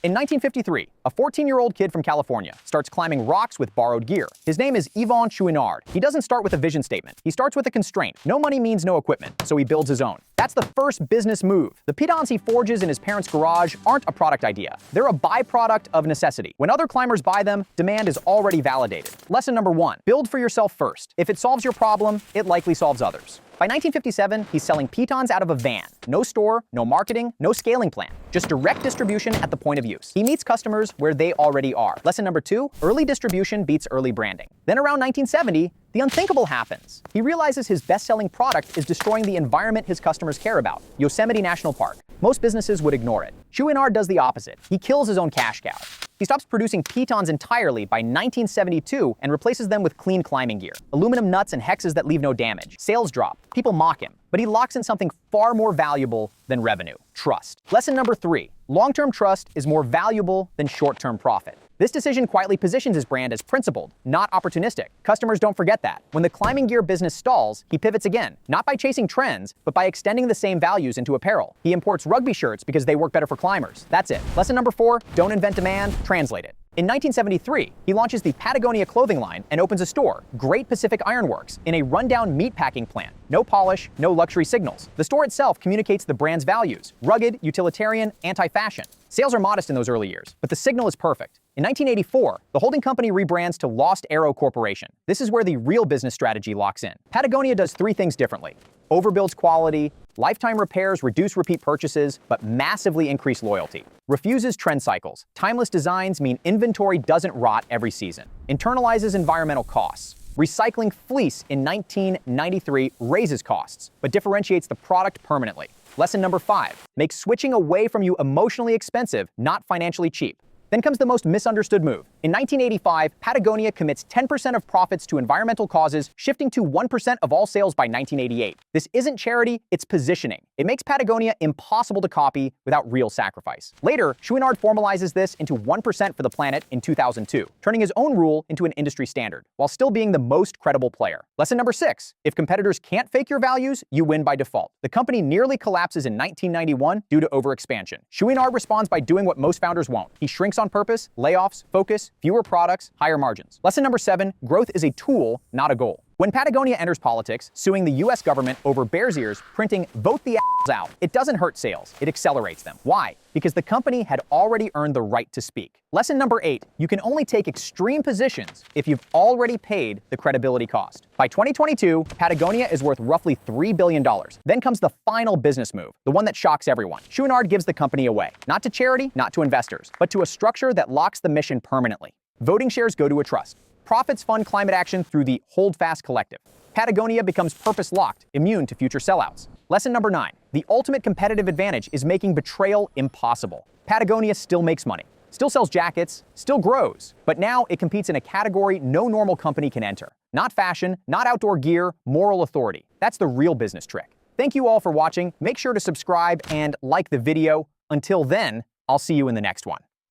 In 1953, a 14-year-old kid from California starts climbing rocks with borrowed gear. His name is Yvon Chouinard. He doesn't start with a vision statement. He starts with a constraint. No money means no equipment, so he builds his own. That's the first business move. The pitons he forges in his parents' garage aren't a product idea. They're a byproduct of necessity. When other climbers buy them, demand is already validated. Lesson number 1, build for yourself first. If it solves your problem, it likely solves others. By 1957, he's selling pitons out of a van. No store, no marketing, no scaling plan. Just direct distribution at the point of use. He meets customers where they already are. Lesson number 2, early distribution beats early branding. Then around 1970, the unthinkable happens. He realizes his best-selling product is destroying the environment his customers care about, Yosemite National Park. Most businesses would ignore it. Chouinard does the opposite. He kills his own cash cow. He stops producing pitons entirely by 1972 and replaces them with clean climbing gear. Aluminum nuts and hexes that leave no damage. Sales drop. People mock him. But he locks in something far more valuable than revenue: trust. Lesson number 3, long-term trust is more valuable than short-term profit. This decision quietly positions his brand as principled, not opportunistic. Customers don't forget that. When the climbing gear business stalls, he pivots again, not by chasing trends, but by extending the same values into apparel. He imports rugby shirts because they work better for climbers. That's it. Lesson number 4, don't invent demand, translate it. In 1973, he launches the Patagonia clothing line and opens a store, Great Pacific Iron Works, in a rundown meatpacking plant. No polish, no luxury signals. The store itself communicates the brand's values: rugged, utilitarian, anti-fashion. Sales are modest in those early years, but the signal is perfect. In 1984, the holding company rebrands to Lost Arrow Corporation. This is where the real business strategy locks in. Patagonia does 3 things differently: overbuilds quality, lifetime repairs reduce repeat purchases, but massively increase loyalty. Refuses trend cycles. Timeless designs mean inventory doesn't rot every season. Internalizes environmental costs. Recycling fleece in 1993 raises costs, but differentiates the product permanently. Lesson number 5, make switching away from you emotionally expensive, not financially cheap. Then comes the most misunderstood move. In 1985, Patagonia commits 10% of profits to environmental causes, shifting to 1% of all sales by 1988. This isn't charity, it's positioning. It makes Patagonia impossible to copy without real sacrifice. Later, Chouinard formalizes this into 1% for the planet in 2002, turning his own rule into an industry standard, while still being the most credible player. Lesson number 6, if competitors can't fake your values, you win by default. The company nearly collapses in 1991 due to overexpansion. Chouinard responds by doing what most founders won't. He shrinks on purpose, layoffs, focus, fewer products, higher margins. Lesson number 7, growth is a tool, not a goal. When Patagonia enters politics, suing the US government over Bears Ears, printing "Vote the assholes out," it doesn't hurt sales, it accelerates them. Why? Because the company had already earned the right to speak. Lesson number 8, you can only take extreme positions if you've already paid the credibility cost. By 2022, Patagonia is worth roughly $3 billion. Then comes the final business move, the one that shocks everyone. Chouinard gives the company away, not to charity, not to investors, but to a structure that locks the mission permanently. Voting shares go to a trust. Profits fund climate action through the Hold Fast Collective. Patagonia becomes purpose-locked, immune to future sellouts. Lesson number 9, the ultimate competitive advantage is making betrayal impossible. Patagonia still makes money, still sells jackets, still grows, but now it competes in a category no normal company can enter. Not fashion, not outdoor gear, moral authority. That's the real business trick. Thank you all for watching. Make sure to subscribe and like the video. Until then, I'll see you in the next one.